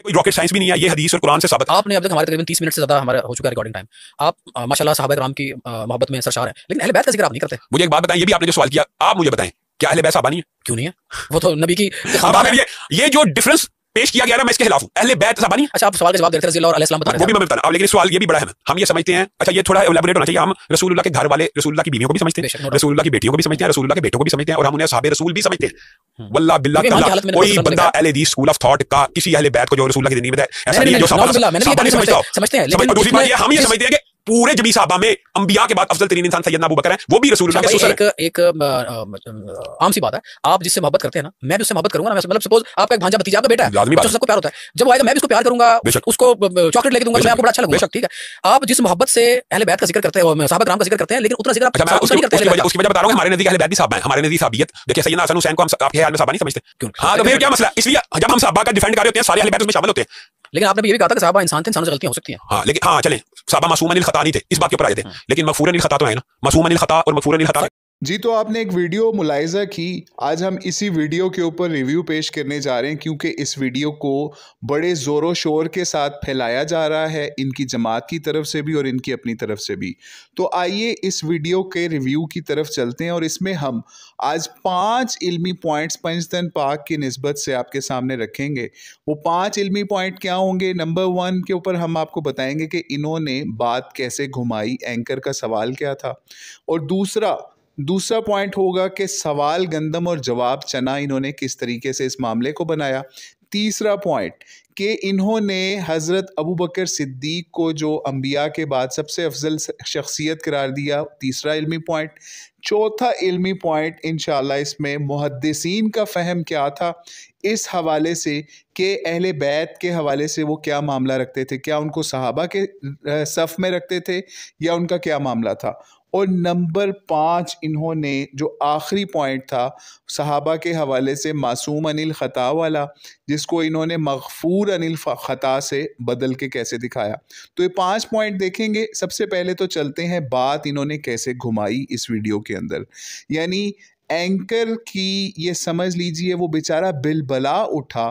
कोई rocket science भी नहीं है, ये हदीस और कुरान से साबित। आपने अब तक हमारे तकरीबन 30 मिनट से ज्यादा हमारा हो चुका है रिकॉर्डिंग टाइम। आप माशाल्लाह सहाबा किराम की मोहब्बत में सरशार है, लेकिन अहले बैत का जिक्र आप नहीं करते। मुझे एक बात बताएं, ये भी आपने जो सवाल किया, आप मुझे बताएं क्या अहले बैत सहाबा नहीं है? क्यों नहीं है? वो तो नबी की अब आप ये जो डिफरेंस पेश किया गया ना, मैं इसके खिलाफ हूं। अहले बैत सहाबा नहीं। अच्छा, आप सवाल का जवाब देते रहे और अलैहिस्सलाम बता रहे वो भी मैं बता रहा हूं, लेकिन सवाल ये भी बड़ा है, हम ये समझते हैं, अच्छा ये थोड़ा एलाबोरेट होना चाहिए, हम रसूलुल्लाह के घर वाले, रसूलुल्लाह की बीवियों को भी समझते हैं, रसूलुल्लाह की बेटियों को भी समझते हैं, रसूलुल्लाह के बेटों को भी समझते हैं, और हम उन्हें साहबे रसूल भी समझते हैं। वल्लाह बिल्लाह तआला कोई बंदा अहले हदीस स्कूल ऑफ थॉट का किसी अहले बैत को जो रसूलुल्लाह की जिंदगी में ऐसा नहीं है जो समझते हैं, लेकिन दूसरी बात ये हम ये समझते हैं कि पूरे जबी साहबा में अंबिया के बाद अफजल तरीन इंसान सैयदना अबू बकर है, वो भी रसूलुल्लाह के ससुर है। एक आम सी बात है, आप जिससे मोहब्बत करते हैं ना, मैं भी उससे मोहब्बत करूंगा ना, मतलब सपोज आपका एक भांजा भतीजा आपका बेटा है, तो सबको प्यार होता है, जब वो आएगा मैं भी उसको प्यार करूंगा, उसको चॉकलेट लेके दूंगा, मैं आपको बड़ा अच्छा लगूंगा, ठीक है। आप जिस मोहब्बत से अहले बैत का जिक्र करते हैं, सहाबा किराम का जिक्र करते हैं, लेकिन उतना जिक्र आप नहीं करते हैं। उसकी वजह बता रहा हूं, हमारे नजदीक अहले बैत भी साहबा है, हमारे नजदीक साहबियत, देखिए सैयदना हसन हुसैन को हम आपके ख्याल में साहबा नहीं समझते क्यों? हां, तो फिर क्या मसला? इसलिए जब हम साहबा का डिफेंड कर रहे होते हैं, सारे अहले बैत उसमें शामिल होते हैं। लेकिन आपने ये भी कहा था कि साहबा इंसान थे, इंसानों से गलतियां हो सकती हैं। हाँ, लेकिन हाँ चलें, साहबा मासूमन अनिल खता नहीं थे, इस बात के ऊपर आए थे, लेकिन मगफूरन अनिल खता तो है ना, मासूमन अनिल खता और मगफूरन अनिल खता। जी, तो आपने एक वीडियो मुलाहिज़ा की, आज हम इसी वीडियो के ऊपर रिव्यू पेश करने जा रहे हैं, क्योंकि इस वीडियो को बड़े ज़ोरों शोर के साथ फैलाया जा रहा है, इनकी जमात की तरफ से भी और इनकी अपनी तरफ से भी। तो आइए इस वीडियो के रिव्यू की तरफ चलते हैं, और इसमें हम आज 5 इल्मी पॉइंट्स पंजतन पाक की निस्बत से आपके सामने रखेंगे। वो 5 इल्मी पॉइंट क्या होंगे? नंबर 1 के ऊपर हम आपको बताएंगे कि इन्होंने बात कैसे घुमाई, एंकर का सवाल क्या था, और दूसरा पॉइंट होगा कि सवाल गंदम और जवाब चना इन्होंने किस तरीके से इस मामले को बनाया। तीसरा पॉइंट कि इन्होंने हज़रत अबू बकर सिद्दीक को जो अंबिया के बाद सबसे अफजल शख्सियत करार दिया, तीसरा इल्मी पॉइंट। चौथा इल्मी पॉइंट इंशाअल्लाह इसमें मुहद्दिसीन का फ़हम क्या था इस हवाले से कि अहले बैत के हवाले से वो क्या मामला रखते थे, क्या उनको सहाबा के सफ़ में रखते थे या उनका क्या मामला था। और नंबर 5 इन्होंने जो आखिरी पॉइंट था सहाबा के हवाले से मासूम अनिल ख़ता वाला, जिसको इन्होंने मग़फ़ूर अनिल ख़ता से बदल के कैसे दिखाया। तो ये 5 पॉइंट देखेंगे। सबसे पहले तो चलते हैं बात इन्होंने कैसे घुमाई इस वीडियो के अंदर, यानी एंकर की ये समझ लीजिए वो बेचारा बिलबला उठा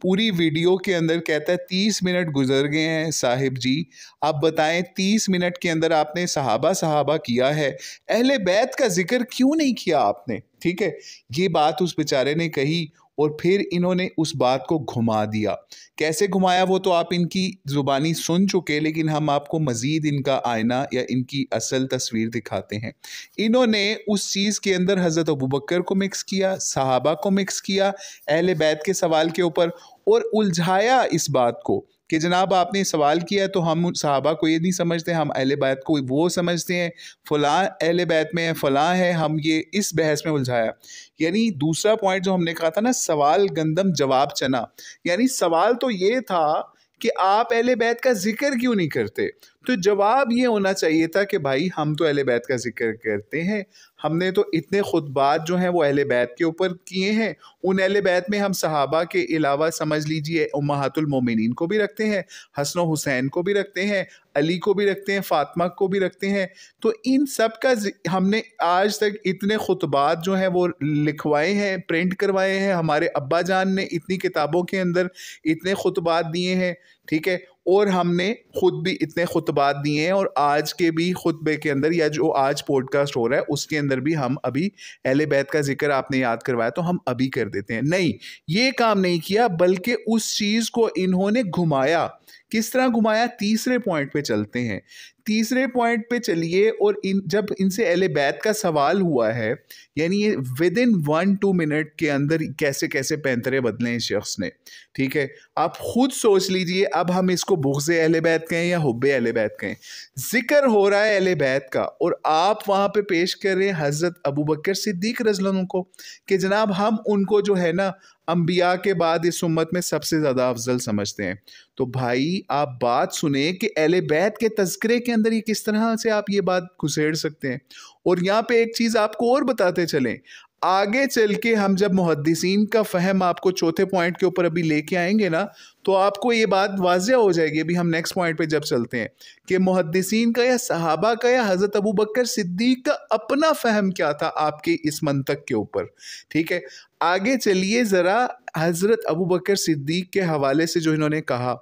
पूरी वीडियो के अंदर, कहता है 30 मिनट गुजर गए हैं साहिब जी, आप बताएं 30 मिनट के अंदर आपने सहाबा किया है, अहले बैत का जिक्र क्यों नहीं किया आपने? ठीक है, ये बात उस बेचारे ने कही और फिर इन्होंने उस बात को घुमा दिया। कैसे घुमाया वो तो आप इनकी ज़ुबानी सुन चुके, लेकिन हम आपको मज़ीद इनका आईना या इनकी असल तस्वीर दिखाते हैं। इन्होंने उस चीज़ के अंदर हज़रत अबू बकर को मिक्स किया, सहाबा को मिक्स किया, अहले बैत के सवाल के ऊपर, और उलझाया इस बात को कि जनाब आपने सवाल किया तो हम सहाबा को ये नहीं समझते, हम अहले बैत को वो समझते हैं, फ़लाँ अहले बैत में है, फ़लाँ है, हम ये इस बहस में उलझाया। यानी दूसरा पॉइंट जो हमने कहा था ना, सवाल गंदम जवाब चना, यानी सवाल तो ये था कि आप अहले बैत का जिक्र क्यों नहीं करते, तो जवाब ये होना चाहिए था कि भाई हम तो अहले बैत का जिक्र करते हैं, हमने तो इतने खुतबात जो हैं वो अहले बैत के ऊपर किए हैं, उन अहले बैत में हम सहाबा के अलावा समझ लीजिए उम्महातुल मोमिनीन को भी रखते हैं, हसन हुसैन को भी रखते हैं, अली को भी रखते हैं, फातिमा को भी रखते हैं। तो इन सब का हमने आज तक इतने खुतबात जो हैं वो लिखवाए हैं, प्रिंट करवाए हैं, हमारे अब्बा जान ने इतनी किताबों के अंदर इतने खुतबात दिए हैं, ठीक है, और हमने ख़ुद भी इतने खुतबात दिए हैं, और आज के भी खुतबे के अंदर या जो आज पॉडकास्ट हो रहा है उसके अंदर भी हम अभी अहले बैत का जिक्र आपने याद करवाया तो हम अभी कर देते हैं। नहीं, ये काम नहीं किया, बल्कि उस चीज़ को इन्होंने घुमाया। किस तरह घुमाया? तीसरे पॉइंट पे चलते हैं। तीसरे पॉइंट पे चलिए, और जब इनसे अहले बैत का सवाल हुआ है, यानी ये विद इन 1-2 मिनट के अंदर कैसे कैसे पैंतरे बदले इस शख्स ने, ठीक है, आप खुद सोच लीजिए। अब हम इसको बुग़्ज़े अहले बैत कहें या हुब्बे अहले बैत कहें, जिक्र हो रहा है अहले बैत का और आप वहाँ पे पेश कर रहे हैं हज़रत अबू बकर सिद्दीक रज़ियल्लाहु अन्हु को कि जनाब हम उनको जो है ना अंबिया के बाद इस उम्मत में सबसे ज़्यादा अफजल समझते हैं। तो भाई आप बात सुने कि अहले बैत के तज़किरे के अंदर ये किस तरह से आप ये बात घुसेड़ सकते हैं। और यहाँ पे एक चीज़ आपको और बताते चलें, आगे चल के हम जब मुहद्दिसीन का फ़हम आपको चौथे पॉइंट के ऊपर अभी लेके आएंगे ना, तो आपको ये बात वाज़िया हो जाएगी। अभी हम नेक्स्ट पॉइंट पे जब चलते हैं कि मुहद्दिसीन का या सहाबा का या हज़रत अबू बकर सिद्दीक का अपना फ़हम क्या था आपके इस मंतक के ऊपर, ठीक है। आगे चलिए ज़रा हज़रत अबू बकर सिद्दीक़ के हवाले से जो इन्होंने कहा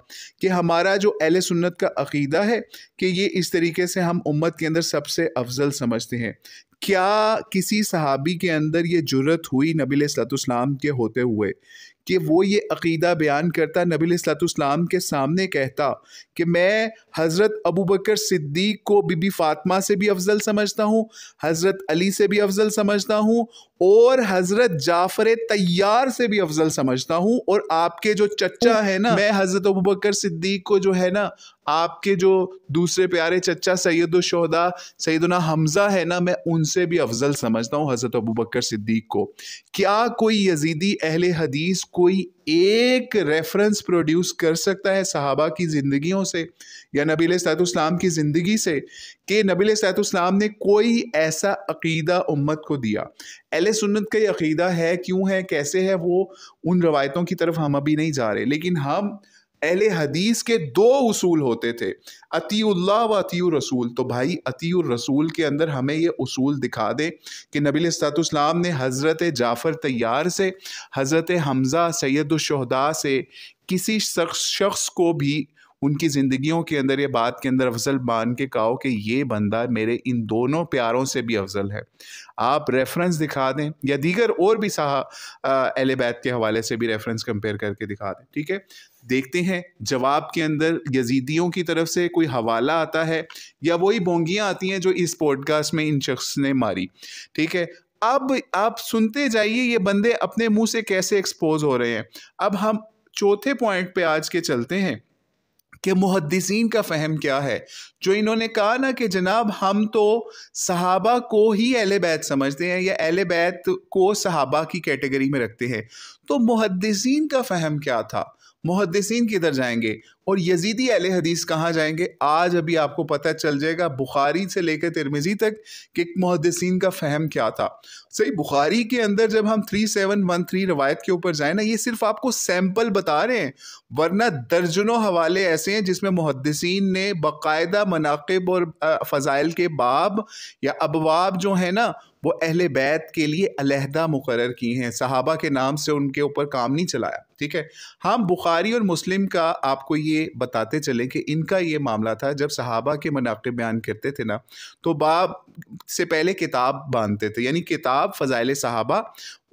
कि हमारा जो अहले सुन्नत का अक़ीदा है कि ये इस तरीके से हम उम्मत के अंदर सबसे अफजल समझते हैं। क्या किसी सहाबी के अंदर ये जुर्रत हुई नबी अलैहिस्सलाम के होते हुए कि वो ये अक़ीदा बयान करता, नबी अलैहिस्सलाम के सामने कहता कि मैं हज़रत अबू बकर सिद्दीक़ को बीबी फ़ातिमा से भी अफजल समझता हूँ, हज़रत अली से भी अफजल समझता हूँ और हज़रत जाफ़र तैयार से भी अफजल समझता हूँ, और आपके जो चच्चा है ना, मैं हज़रत अबू बकर सिद्दीक़ को जो है ना, आपके जो दूसरे प्यारे चच्चा सैयदुश्शुहदा सैयदना हमज़ा है ना, मैं उनसे भी अफजल समझता हूँ हज़रत अबू बकर सिद्दीक़ को। क्या कोई यजीदी अहले हदीस कोई एक रेफरेंस प्रोड्यूस कर सकता है सहाबा की ज़िंदगियों से या नबी अलैहिस्सलाम की ज़िंदगी से कि नबी अलैहिस्सलाम ने कोई ऐसा अक़ीदा उम्मत को दिया? अहले सुन्नत का ये अक़ीदा है, क्यों है, कैसे है, वो उन रवायतों की तरफ हम अभी नहीं जा रहे, लेकिन हम अहले हदीस के दो उसूल होते थे, अतीउल्लाह व अतीउर रसूल। तो भाई अतीउर रसूल के अंदर हमें ये उसूल दिखा दे कि नबी अलैहिस्सलाम ने हज़रत जाफ़र तैयार से, हज़रत हमज़ा सैयदुश्शुहदा से किसी शख्स को भी उनकी ज़िंदगियों के अंदर ये बात के अंदर अफजल मान के कहा कि ये बंदा मेरे इन दोनों प्यारों से भी अफजल है। आप रेफरेंस दिखा दें या दीगर और भी अहले बैत के हवाले से भी रेफरेंस कंपेयर करके दिखा दें। ठीक है, देखते हैं जवाब के अंदर यजीदियों की तरफ से कोई हवाला आता है या वही बोंगियाँ आती हैं जो इस पॉडकास्ट में इन शख्स ने मारी। ठीक है, अब आप सुनते जाइए ये बंदे अपने मुंह से कैसे एक्सपोज हो रहे हैं। अब हम चौथे पॉइंट पे आज के चलते हैं कि मुहद्दिसीन का फ़हम क्या है, जो इन्होंने कहा ना कि जनाब हम तो सहाबा को ही अहले बैत समझते हैं या अहले बैत को सहाबा की कैटेगरी में रखते हैं। तो मुहद्दिसीन का फ़हम क्या था? मुहद्दिसीन किधर जाएंगे और यजीदी अहले हदीस कहाँ जाएंगे? आज अभी आपको पता चल जाएगा बुखारी से लेकर तिरमिज़ी तक कि मुहद्दिसीन का फ़हम क्या था। सही बुखारी के अंदर जब हम 3713 रवायत के ऊपर जाए ना, ये सिर्फ आपको सैंपल बता रहे हैं, वरना दर्जनों हवाले ऐसे हैं जिसमें मुहद्दिसीन ने बाकायदा मनाक़िब और फ़ज़ाइल के बाब या अबवाब जो है ना वो अहले बैत के लिए अलहदा मुकर्रर की हैं, सहाबा के नाम से उनके ऊपर काम नहीं चलाया। ठीक है, हम बुखारी और मुस्लिम का आपको ये बताते चलें कि इनका ये मामला था, जब सहाबा के मनाक़िब बयान करते थे ना तो बाब से पहले किताब बांधते थे, यानी किताब फ़ज़ाइल सहाबा,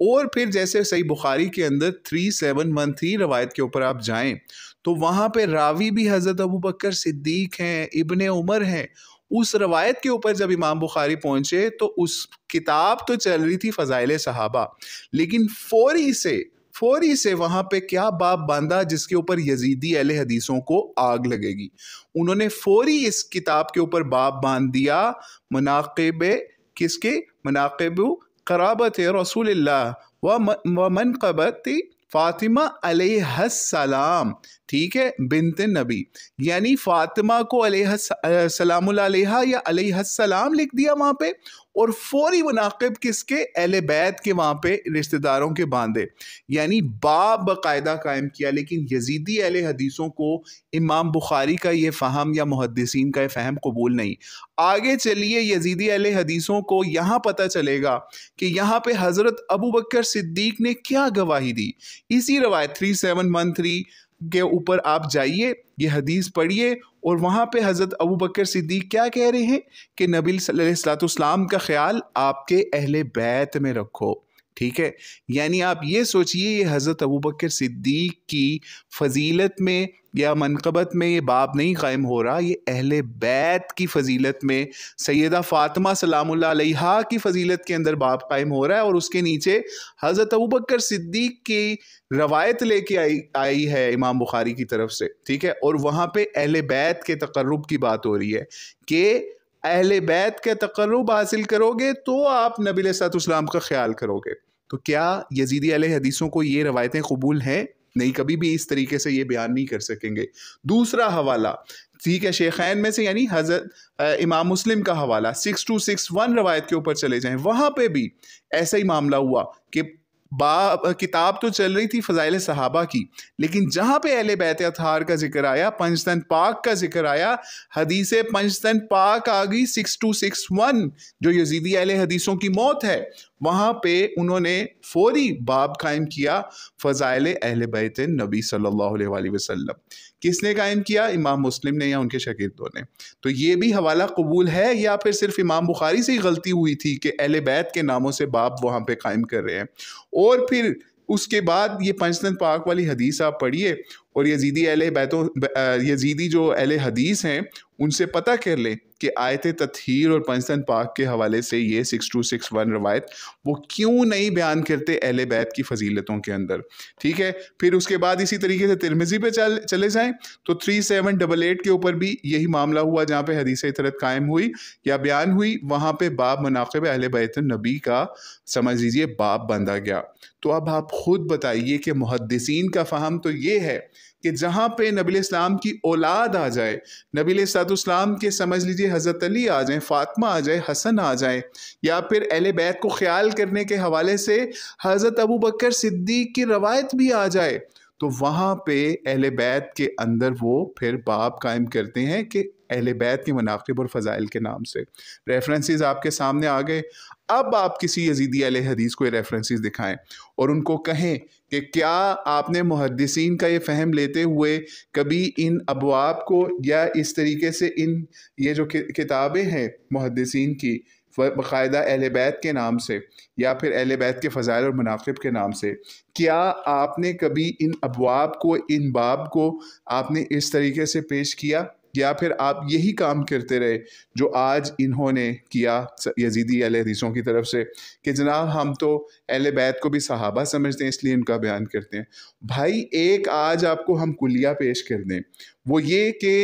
और फिर जैसे सही बुखारी के अंदर 3713 रवायत के ऊपर आप जाएँ तो वहाँ पे रावी भी हज़रत अबू बकर सिद्दीक़ हैं, इब्ने उमर हैं। उस रवायत के ऊपर जब इमाम बुखारी पहुँचे तो उस किताब तो चल रही थी फ़ज़ाइल सहाबा, लेकिन फ़ौरी से वहाँ पे क्या बाब बांधा जिसके ऊपर यजीदी अहले हदीसों को आग लगेगी। उन्होंने फ़ौरी इस किताब के ऊपर बाब बांध दिया मनाक़िब किसके, मनाक़िब क़राबत रसूलिल्लाह व मनक़बत फ़ातिमा अलैहिस्सलाम। ठीक है, बिन्त नबी, यानी फ़ातिमा को अलैहिस्सलामुल अलैहा या अलैहिस्सलाम लिख दिया वहाँ पे, और फ़ौरी मुनाक़िब किसके, अहले बैत के वहाँ पे रिश्तेदारों के बांधे, यानी बाब बाकायदा कायम किया। लेकिन यजीदी अहले हदीसों को इमाम बुखारी का ये फ़हम या मुहद्दिसीन का ये फ़हम कबूल नहीं। आगे चलिए, यजीदी अहले हदीसों को यहाँ पता चलेगा कि यहाँ पे हज़रत अबू बकर सिद्दीक़ ने क्या गवाही दी। इसी रवायत 3713 के ऊपर आप जाइए, ये हदीस पढ़िए, और वहाँ पे हज़रत अबू बकर सिद्दीक़ क्या कह रहे हैं कि नबी अलैहिस्सलाम का ख्याल आपके अहले बैत में रखो। ठीक है, यानी आप ये सोचिए ये हज़रत अबू बकर सिद्दीक़ की फ़जीलत में या मनक़बत में ये बाब नहीं कायम हो रहा, ये अहले बैत की फ़जीलत में सैयदा फ़ातिमा सलामुल्लाह अलैहा की फ़जीलत के अंदर बाब कायम हो रहा है, और उसके नीचे हज़रत अबू बकर सिद्दीक़ की रवायत लेके आई है इमाम बुखारी की तरफ से। ठीक है, और वहाँ पे अहले बैत के तक़र्रुब की बात हो रही है कि अहले बैत का तक़र्रुब हासिल करोगे तो आप नबी अलैहिस्सलाम का ख्याल करोगे। तो क्या यजीदी अहले हदीसों को ये रवायतें कबूल हैं? नहीं, कभी भी इस तरीके से ये बयान नहीं कर सकेंगे। दूसरा हवाला, ठीक है, शेखैन में से यानी हज़रत इमाम मुस्लिम का हवाला 6261 रवायत के ऊपर चले जाएं, वहाँ पे भी ऐसा ही मामला हुआ कि किताब तो चल रही थी फ़ज़ाइल सहाबा की, लेकिन जहाँ पे अहले बैत अतहार का जिक्र आया, पंजतन पाक का जिक्र आया, हदीस पंजतन पाक आ गई 6261 जो यजीदी अहले हदीसों की मौत है, वहाँ पे उन्होंने फौरी बाब कायम किया फ़ज़ाइल अहले बैत नबी सल्लल्लाहु अलैहि वसल्लम। किसने कायम किया? इमाम मुस्लिम ने या उनके शागिर्दों ने। तो ये भी हवाला कबूल है या फिर सिर्फ इमाम बुखारी से ही गलती हुई थी कि अहले बैत के नामों से बाब वहाँ पे कायम कर रहे हैं? और फिर उसके बाद ये पंजतन पाक वाली हदीस आप पढ़िए और यजीदी अहले बैतों यजीदी जो अहले हदीस हैं उनसे पता कर लें कि आयत तत्हीर और पंजतन पाक के हवाले से ये 6261 रवायत वो क्यों नहीं बयान करते अहले बैत की फजीलतों के अंदर। ठीक है, फिर उसके बाद इसी तरीके से तिरमिज़ी पे चले जाएं तो 3788 के ऊपर भी यही मामला हुआ, जहाँ पे हदीस इतरत कायम हुई या बयान हुई, वहाँ पे बाब मनाक़िब अहले बैत नबी का समझ लीजिए बाब बंधा गया। तो अब आप खुद बताइए कि मुहद्दिसीन का फ़हम तो ये है कि जहाँ पे नबी इस्लाम की औलाद आ जाए, नबी इस्लाम के समझ लीजिए हज़रत अली आ जाए, फ़ातिमा आ जाए, हसन आ जाए, या फिर अहले बैत को ख्याल करने के हवाले से हज़रत अबू बकर सिद्दीक़ की रवायत भी आ जाए, तो वहाँ पे अहले बैत के अंदर वो फिर बाब कायम करते हैं कि अहले बैत के मनाक़िब और फ़ज़ाइल के नाम से। रेफरेंसेस आपके सामने आ गए। अब आप किसी यजीदी अहले हदीस को ये रेफरेंसेस दिखाएं और उनको कहें कि क्या आपने मुहद्दिसीन का ये फ़हम लेते हुए कभी इन अबवाब को या इस तरीके से इन ये जो किताबें हैं मुहद्दिसीन की बाकायदा अहले बैत के नाम से या फिर अहले बैत के फ़ज़ाइल और मनाक़िब के नाम से, क्या आपने कभी इन अबवाब को, इन बाब को आपने इस तरीके से पेश किया, या फिर आप यही काम करते रहे जो आज इन्होंने किया यजीदी अहले हदीसों की तरफ से कि जनाब हम तो अहले बैत को भी सहाबा समझते हैं इसलिए इनका बयान करते हैं? भाई एक आज आपको हम कुलिया पेश कर दें, वो ये कि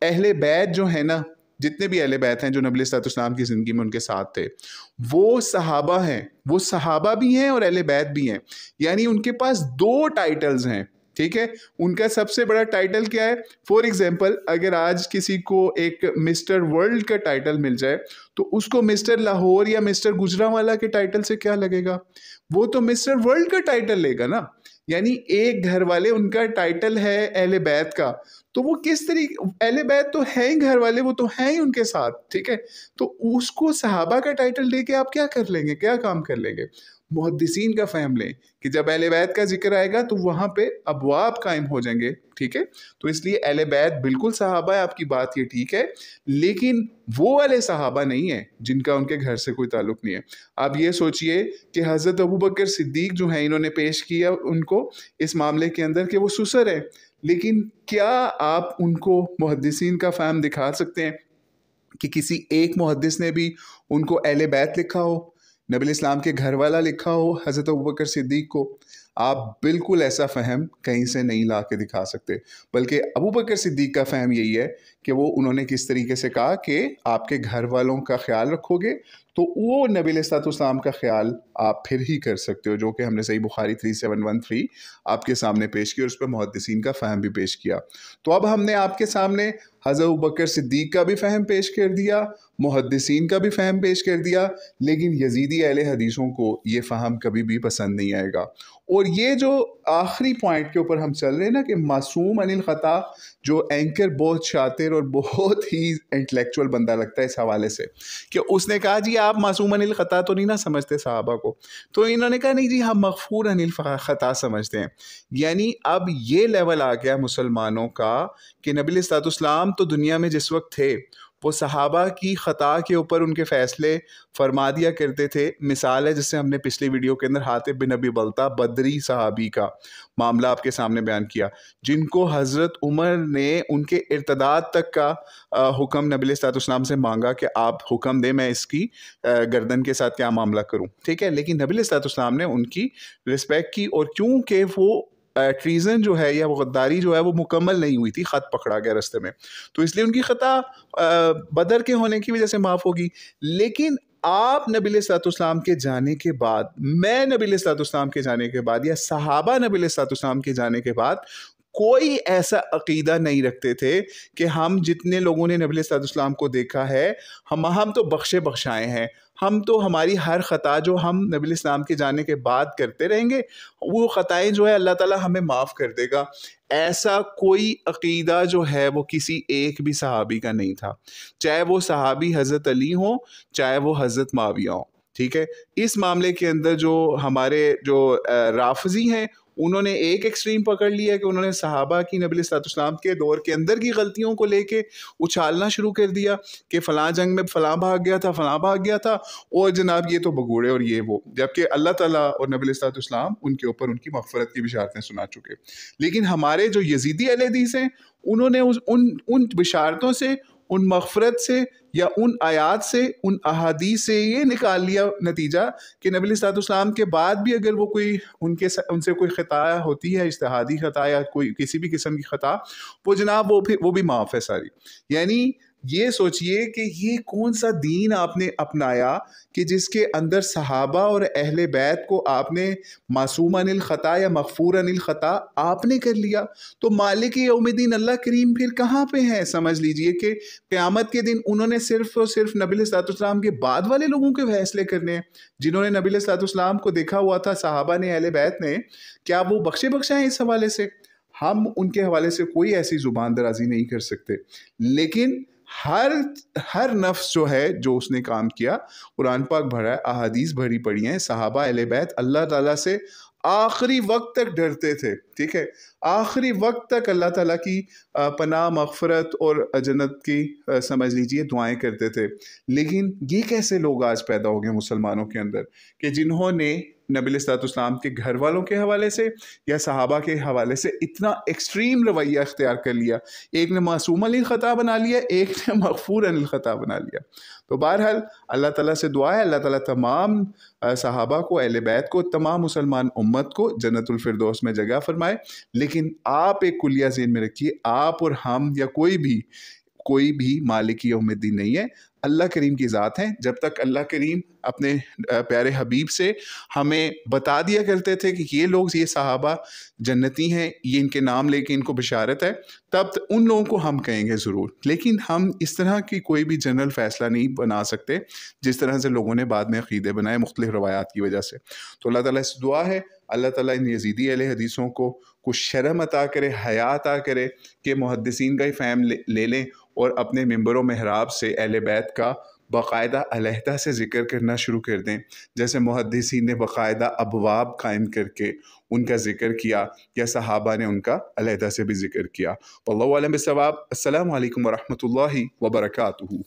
अहले बैत जो है ना, जितने भी अहले बैत हैं जो नबी इस्लाम की ज़िंदगी में उनके साथ थे, वो सहाबा हैं, वो सहाबा भी हैं और अहले बैत भी हैं, यानी उनके पास दो टाइटल्स हैं। ठीक है, उनका सबसे बड़ा टाइटल क्या है? फॉर एग्जाम्पल, अगर आज किसी को एक मिस्टर वर्ल्ड का टाइटल मिल जाए तो उसको मिस्टर लाहौर या मिस्टर गुजरांवाला के टाइटल से क्या लगेगा? वो तो मिस्टर वर्ल्ड का टाइटल लेगा ना। यानी एक घर वाले उनका टाइटल है अहले बैत का, तो वो किस तरीके, अहले बैत तो हैं ही घर वाले, वो तो हैं ही उनके साथ। ठीक है, तो उसको सहाबा का टाइटल दे के आप क्या कर लेंगे, क्या काम कर लेंगे? मुहद्दिसीन का फ़हम लें कि जब अहले बैत का जिक्र आएगा तो वहाँ पे अबवाब कायम हो जाएंगे। ठीक है, तो इसलिए अहले बैत बिल्कुल सहाबा है, आपकी बात ये ठीक है, लेकिन वो वाले सहाबा नहीं है जिनका उनके घर से कोई ताल्लुक नहीं है। आप ये सोचिए कि हज़रत अबू बकर सिद्दीक़ जो हैं, इन्होंने पेश किया उनको इस मामले के अंदर कि वो सुसर है, लेकिन क्या आप उनको मुहद्दिसीन का फ़हम दिखा सकते हैं कि किसी एक मुहद्दिस ने भी उनको अहले बैत लिखा हो, नबी इस्लाम के घर वाला लिखा हो हज़रत अबू बकर सिद्दीक़ को? आप बिल्कुल ऐसा फ़हम कहीं से नहीं ला के दिखा सकते, बल्कि अबू बकर सिद्दीक़ का फ़हम यही है कि वो उन्होंने किस तरीके से कहा कि आपके घर वालों का ख्याल रखोगे तो वो नबी इस्लाम का ख्याल आप फिर ही कर सकते हो, जो कि हमने सही बुखारी 3713 आपके सामने पेश किया और उस पर मुहद्दिसीन का फ़हम भी पेश किया। तो अब हमने आपके सामने हज़रत अबू बकर सिद्दीक़ का भी फ़हम पेश कर दिया, मुहद्दिसीन का भी फ़हम पेश कर दिया, लेकिन यजीदी अहले हदीसों को ये फ़हम कभी भी पसंद नहीं आएगा। और ये जो आखिरी पॉइंट के ऊपर हम चल रहे हैं ना कि मासूम अनिल ख़ता, जो एंकर बहुत शातिर और बहुत ही इंटेलेक्चुअल बंदा लगता है इस हवाले से कि उसने कहा जी आप मासूम अनिल ख़ता तो नहीं ना समझते सहाबा को, तो इन्होंने कहा नहीं जी हम मग़फ़ूर अनिल ख़ता समझते हैं। यानी अब ये लेवल आ गया मुसलमानों का कि नबी इस्लाम तो दुनिया में जिस वक्त थे वो सहाबा की ख़ता के ऊपर उनके फ़ैसले फरमा दिया करते थे। मिसाल है जिससे हमने पिछली वीडियो के अंदर हातिब बिन अबी बल्ता बदरी सहाबी का मामला आपके सामने बयान किया, जिनको हज़रत उमर ने उनके इर्तदाद तक का हुक्म नबी इस्लाम से मांगा कि आप हुक्म दें मैं इसकी गर्दन के साथ क्या मामला करूं। ठीक है, लेकिन नबी इस्लाम ने उनकी रिस्पेक्ट की और क्योंकि वो ट्रीज़न जो है या वो गद्दारी जो है वो मुकम्मल नहीं हुई थी, ख़त पकड़ा गया रास्ते में, तो इसलिए उनकी ख़ता बदर के होने की वजह से माफ़ होगी। लेकिन आप नबी इस्लाम के जाने के बाद, मैं नबी इस्लाम के जाने के बाद या सहाबा नबी इस्लाम के जाने के बाद कोई ऐसा अकीदा नहीं रखते थे कि हम जितने लोगों ने नबी सल्लल्लाहु को देखा है हम तो बख्शे बख्शाए हैं, हम तो हमारी हर ख़ता जो हम नबी इस्लाम के जाने के बाद करते रहेंगे वो ख़ताएँ जो है अल्लाह ताला हमें माफ़ कर देगा। ऐसा कोई अकीदा जो है वो किसी एक भी सहाबी का नहीं था, चाहे वो सहाबी हज़रत अली हो चाहे वो हज़रत माविया हो। ठीक है, इस मामले के अंदर जो हमारे जो राफजी हैं उन्होंने एक एक्सट्रीम पकड़ लिया कि उन्होंने सहाबा की नबी सल्लल्लाहु के दौर के अंदर की गलतियों को लेके उछालना शुरू कर दिया कि फ़लाँ जंग में फ़लाँ भाग गया था, फ़लाँ भाग गया था और जनाब ये तो बगूड़े और ये वो, जबकि अल्लाह ताला और नबी सल्लल्लाहु उनके ऊपर उनकी मग़फ़िरत की बिशारतें सुना चुके। लेकिन हमारे जो यज़ीदी अहले हदीस हैं उन्होंने उन बिशारतों से, उन मग़फ़िरत से या उन आयात से, उन अहादीस से ये निकाल लिया नतीजा कि नबी सल्लल्लाहु के बाद भी अगर वो कोई उनसे कोई ख़ता होती है, इज्तिहादी ख़ता या कोई किसी भी किस्म की ख़ता, वो जनाब वो भी माफ़ है सारी। यानी ये सोचिए कि ये कौन सा दीन आपने अपनाया कि जिसके अंदर सहाबा और अहले बैत को आपने मासूम अनिल ख़ता या मग़फ़ूर अनिल ख़ता आपने कर लिया। तो मालिक यौमिद्दीन अल्लाह करीम फिर कहाँ पे है? समझ लीजिए कि क़यामत के दिन उन्होंने सिर्फ़ और सिर्फ नबी सल्लल्लाहु के बाद वाले लोगों के फैसले करने हैं, जिन्होंने नबी सल्लल्लाहु को देखा हुआ था, सहाबा ने, अहले बैत ने, क्या वो बख्शे बख्शाएँ इस हवाले से? हम उनके हवाले से कोई ऐसी ज़ुबान दराज़ी नहीं कर सकते, लेकिन हर नफ्स जो है जो उसने काम किया, कुरान पाक भरा है, अहादीस भरी पड़ी हैं, सहाबा अहले बैत अल्लाह ताला से आखिरी वक्त तक डरते थे। ठीक है, आखिरी वक्त तक अल्लाह ताला की पनाह, मग़फ़िरत और जन्नत की समझ लीजिए दुआएं करते थे। लेकिन ये कैसे लोग आज पैदा हो गए मुसलमानों के अंदर कि जिन्होंने नबी सल्लल्लाहु के घर वालों के हवाले से या सहाबा के हवाले से इतना एक्सट्रीम रवैया इख्तियार कर लिया। एक ने मासूम अनिल ख़ता बना लिया, एक ने मग़फ़ूर अनिल ख़ता बना लिया। तो बहरहाल अल्लाह ताला से दुआ है, अल्लाह ताला तमाम सहाबा को, अहले बैत को, तमाम मुसलमान उम्मत को जन्नतुल फिरदौस में जगह फरमाए। लेकिन आप एक कुलिया ज़हन में रखिए, आप और हम या कोई भी मालिक यौमिद्दीन नहीं है, अल्लाह करीम की ज़ात है। जब तक अल्लाह करीम अपने प्यारे हबीब से हमें बता दिया करते थे कि ये लोग, ये सहाबा जन्नती हैं, ये इनके नाम लेके इनको बिशारत है, तब उन लोगों को हम कहेंगे ज़रूर। लेकिन हम इस तरह की कोई भी जनरल फ़ैसला नहीं बना सकते जिस तरह से लोगों ने बाद में अक़ीदे बनाए मुख्तलिफ़ रवायात की वजह से। तो अल्लाह ताला से दुआ है, अल्लाह ताला इन यज़ीदी अहले हदीसों को कुछ शर्म अता करे, हया अता करे कि मुहद्दिसीन का ही फ़हम ले लें और अपने मिंबरों मेहराब से अहले बैत का बाकायदा अलहदा से ज़िक्र करना शुरू कर दें, जैसे मुहद्दिसीन ने बाकायदा अबवाब कायम करके उनका ज़िक्र किया या सहाबा ने उनका अलहदा से भी ज़िक्र किया। वल्लाहु अअलम बिस्सवाब। अस्सलामु अलैकुम व रहमतुल्लाहि व बरकातुहू।